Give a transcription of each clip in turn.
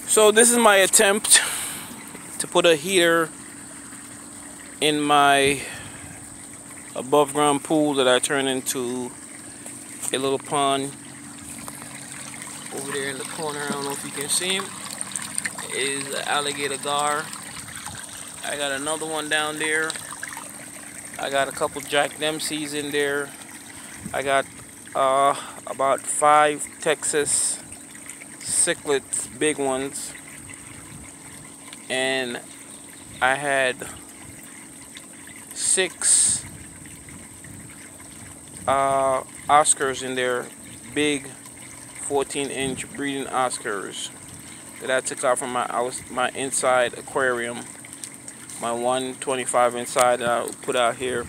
So this is my attempt to put a heater in my above ground pool that I turned into a little pond. Over there in the corner, I don't know if you can see him, is an alligator gar. I got another one down there. I got a couple Jack Dempseys in there. I got about 5 Texas cichlids, big ones. And I had 6 Oscars in there, big 14-inch breeding Oscars that I took out from my inside aquarium, my 125 inside that I put out here.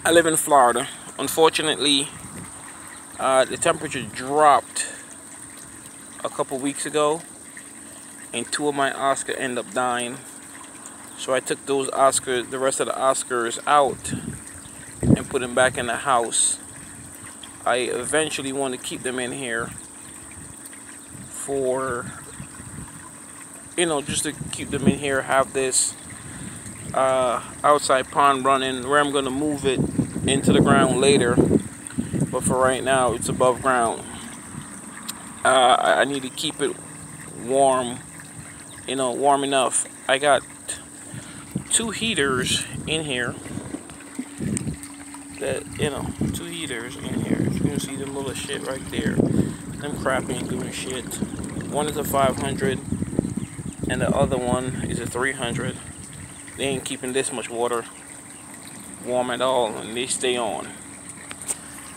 I live in Florida. Unfortunately, the temperature dropped a couple weeks ago, and 2 of my Oscars ended up dying. So I took those Oscars, the rest of the Oscars, out and put them back in the house. I eventually want to keep them in here for, just to keep them in here, have this outside pond running, where I'm going to move it into the ground later. But for right now, it's above ground. I need to keep it warm, warm enough. I got 2 heaters in here. That 2 heaters in here. You can see them little shit right there. Them crap ain't doing shit. One is a 500 and the other one is a 300. They ain't keeping this much water warm at all, and they stay on.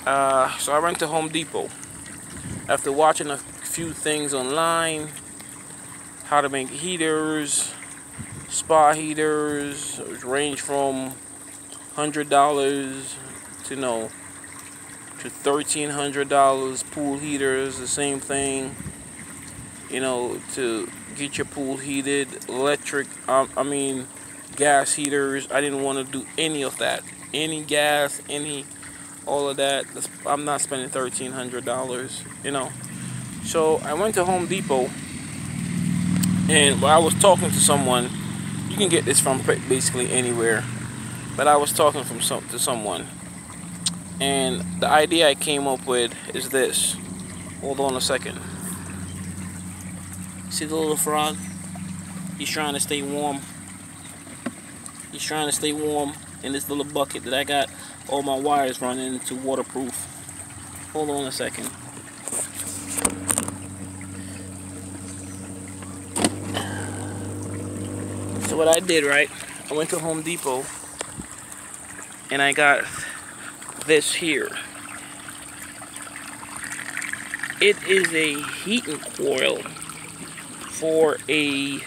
So I went to Home Depot after watching a few things online, how to make heaters, spa heaters, which range from $100 to $1,300. Pool heaters, the same thing. To get your pool heated. Electric, gas heaters. I didn't want to do any of that. Any gas, all of that. I'm not spending $1,300. So I went to Home Depot, and while I was talking to someone, you can get this from basically anywhere. But I was talking to someone, and the idea I came up with is this. Hold on a second. See the little frog? He's trying to stay warm. He's trying to stay warm in this little bucket that I got all my wires running into waterproof. Hold on a second. So what I did, right? I went to Home Depot and I got this here. It is a heating coil for a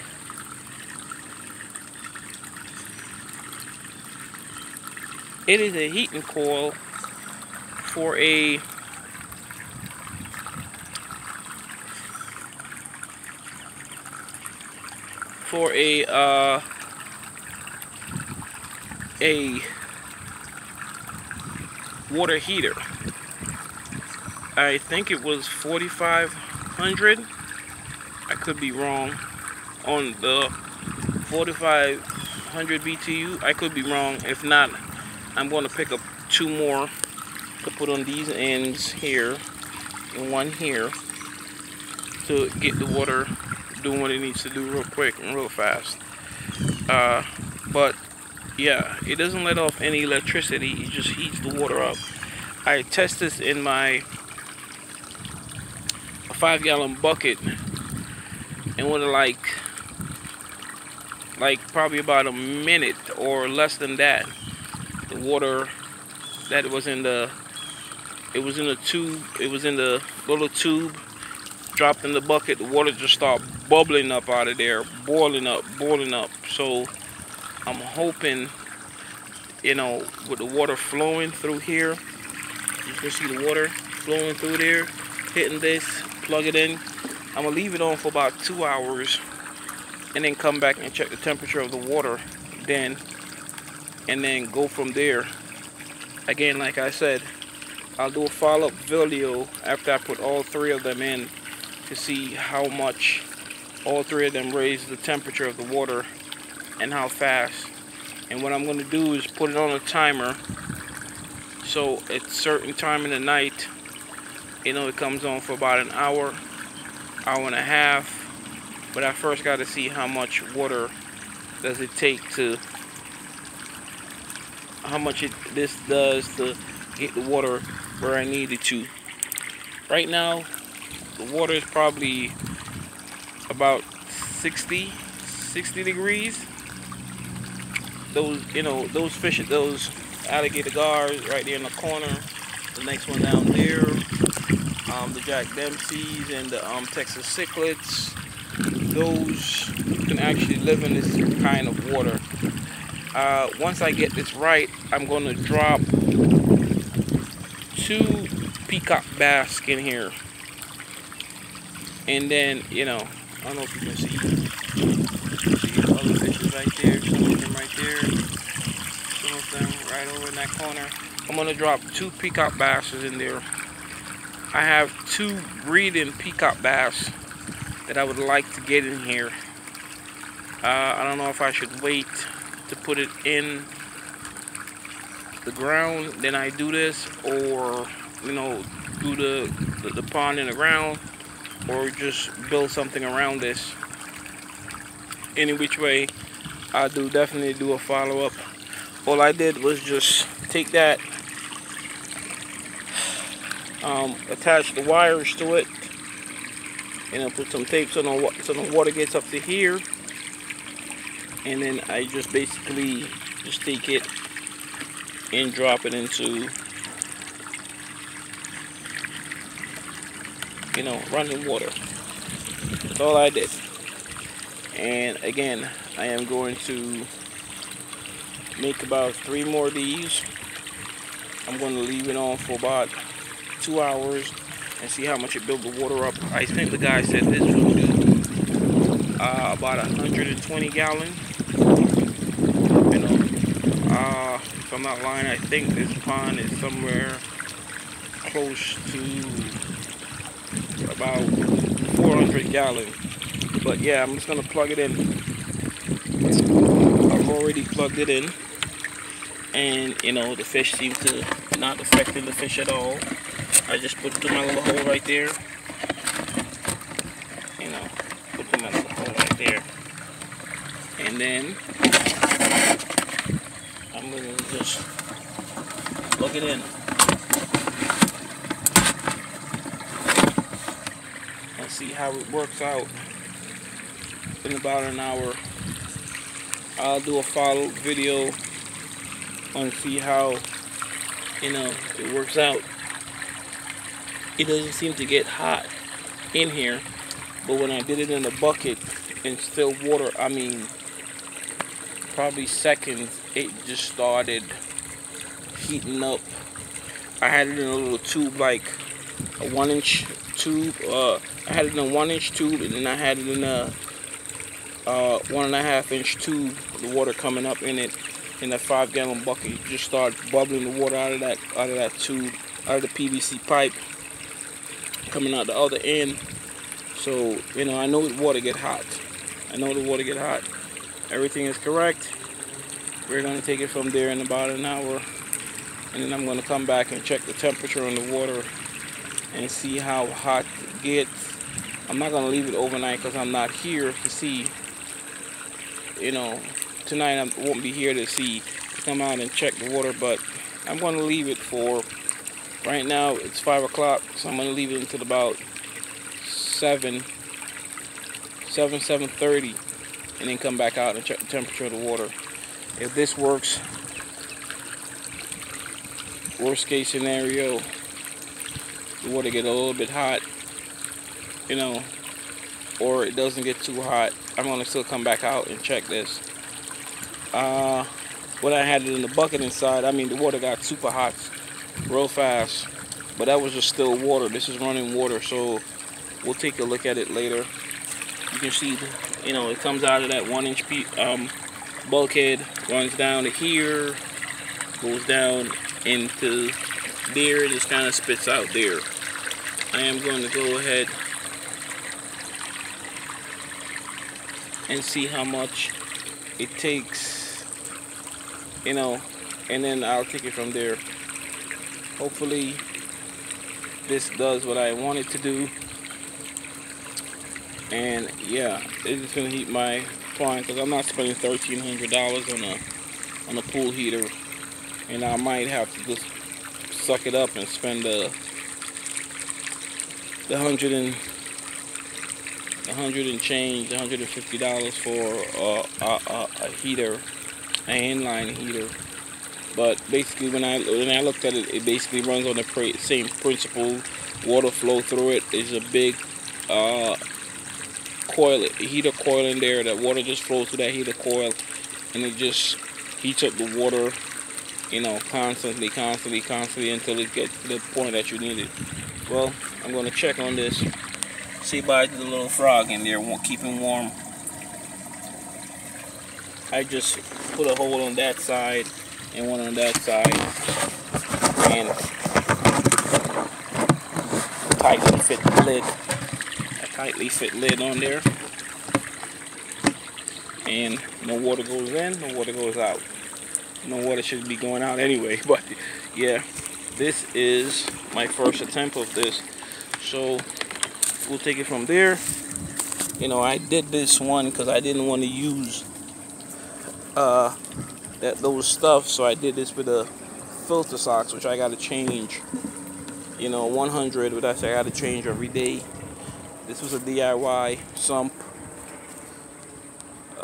water heater. I think it was 4,500. I could be wrong on the 4,500 BTU. I could be wrong. If not, I'm going to pick up 2 more to put on these ends here and one here to get the water doing what it needs to do real quick and real fast. But yeah, it doesn't let off any electricity. It just heats the water up. I test this in my 5-gallon bucket, and with like probably about a minute or less than that, the water that was in the little tube dropped in the bucket, the water just started bubbling up out of there, boiling up. So I'm hoping, with the water flowing through here, you can see the water flowing through there, hitting this, plug it in. I'm gonna leave it on for about 2 hours and then come back and check the temperature of the water and then go from there. Again, like I said, I'll do a follow-up video after I put all 3 of them in to see how much all three of them raise the temperature of the water and how fast. And what I'm going to do is put it on a timer, so at a certain time in the night, it comes on for about an hour, hour and a half. But I first got to see how much water does it take to, how much this does to get the water where I need it to. Right now, the water is probably about 60 degrees. Those, those fish, those alligator gars right there in the corner. The next one down there, the Jack Dempseys and the Texas cichlids. Those can actually live in this kind of water. Once I get this right, I'm going to drop 2 peacock bass in here. And then, I don't know if you can see the other fishes right there, some of them right there, some of them right over in that corner. I'm going to drop 2 peacock basses in there. I have 2 breeding peacock bass that I would like to get in here. I don't know if I should wait to put it in the ground, then I do this, or do the pond in the ground, or just build something around this. Any which way, I definitely do a follow-up. All I did was just take that, attach the wires to it, put some tape so the water gets up to here, and then I just basically just take it and drop it into running water. That's all I did. And again, I am going to make about 3 more of these. I'm going to leave it on for about 2 hours and see how much it built the water up. I think the guy said this will do about 120 gallons. If I'm not lying, I think this pond is somewhere close to about 400 gallons. But yeah, I'm just gonna plug it in. I've already plugged it in, and the fish seem to not affecting the fish at all. I just put it through my little hole right there. Put through my little hole right there, and then I'm gonna just plug it in. And see how it works out. In about an hour, I'll do a follow-up video and see how it works out. It doesn't seem to get hot in here, but when I did it in a bucket in still water, probably seconds, it just started heating up. I had it in a little tube, like a 1-inch tube. I had it in a 1-inch tube, and then I had it in a 1.5-inch tube. The water coming up in it in a 5-gallon bucket. You just start bubbling the water out of that tube, out of the PVC pipe, coming out the other end. So I know the water get hot. Everything is correct. We're gonna take it from there in about an hour, and then I'm gonna come back and check the temperature on the water and see how hot it gets. I'm not gonna leave it overnight because I'm not here to see. Tonight I won't be here to come out and check the water, but I'm gonna leave it for right now. It's 5 o'clock, so I'm gonna leave it until about 7:30, and then come back out and check the temperature of the water. If this works, worst case scenario, the water get a little bit hot, or it doesn't get too hot, I'm gonna still come back out and check this. When I had it in the bucket inside, the water got super hot real fast, but that was just still water. This is running water, so we'll take a look at it later. You can see, it comes out of that 1-inch bulkhead, runs down to here, goes down into there, just kind of spits out there. I am going to go ahead and see how much it takes, you know, and then I'll take it from there. Hopefully this does what I want it to do, and yeah, it's gonna heat my fine, because I'm not spending $1,300 on a pool heater, and I might have to just suck it up and spend the $100 and change, $150 for a heater, an inline heater. But basically, when I looked at it, it basically runs on the same principle. Water flow through it. There's a big heater coil in there. That water just flows through that heater coil, and it just heats up the water, you know, constantly until it gets to the point that you need it. Well, I'm gonna check on this. See by the little frog in there, keep him warm. I just put a hole on that side and one on that side, and tightly fit the lid. A tightly fit lid on there, and no water goes in, no water goes out. No water should be going out anyway, but yeah, this is my first attempt of this, so we'll take it from there. You know, I did this one because I didn't want to use those stuff, so I did this with a filter socks, which I got to change. You know, 100, but I got to change every day. This was a DIY sump.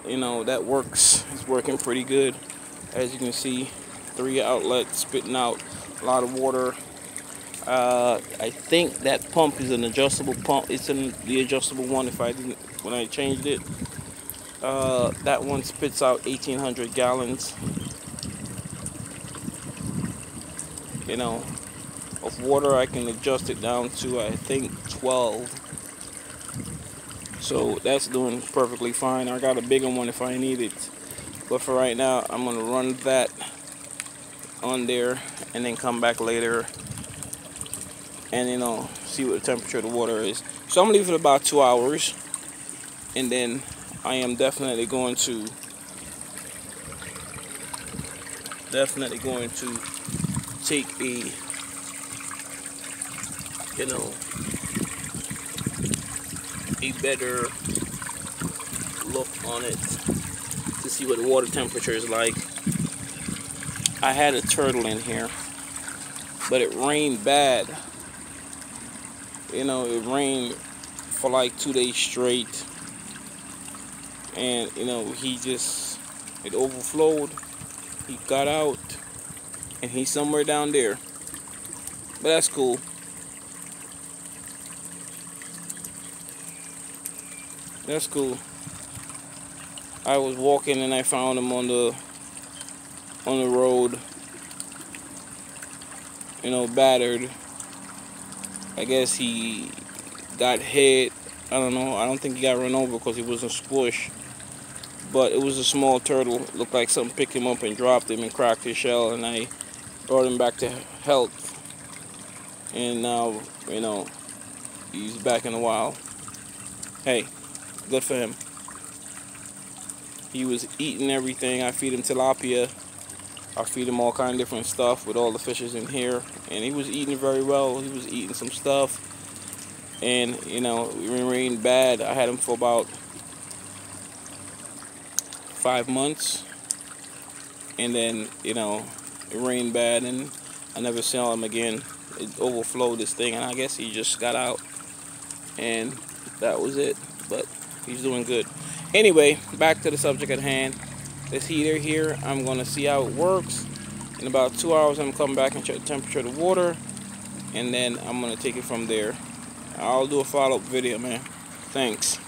You know, that works. It's working pretty good. As you can see, 3 outlets spitting out a lot of water. I think that pump is an adjustable pump. It's in the adjustable one. When I changed it, that one spits out 1,800 gallons, you know, of water. I can adjust it down to, I think, 12. So that's doing perfectly fine. I got a bigger one if I need it, but for right now, I'm gonna run that on there and then come back later and, you know, see what the temperature of the water is. So I'm gonna leave it about 2 hours, and then I am definitely going to take a, you know, a better look on it to see what the water temperature is like. I had a turtle in here, but it rained bad. You know, it rained for like 2 days straight, and, you know, it overflowed. He got out, and he's somewhere down there, but that's cool. That's cool. I was walking and I found him on the road, you know, battered. I guess he got hit. I don't know. I don't think he got run over because he was a squish. But it was a small turtle. It looked like something picked him up and dropped him and cracked his shell, and I brought him back to health. And now, you know, he's back in the wild. Hey, good for him. He was eating everything. I feed him tilapia. I feed him all kind of different stuff with all the fishes in here, and he was eating very well. He was eating some stuff, and, you know, it rained bad. I had him for about 5 months, and then, you know, it rained bad, and I never saw him again. It overflowed this thing, and I guess he just got out, and that was it. But he's doing good. Anyway, back to the subject at hand. This heater here, I'm going to see how it works. In about 2 hours, I'm going to come back and check the temperature of the water, and then I'm going to take it from there. I'll do a follow-up video, man. Thanks.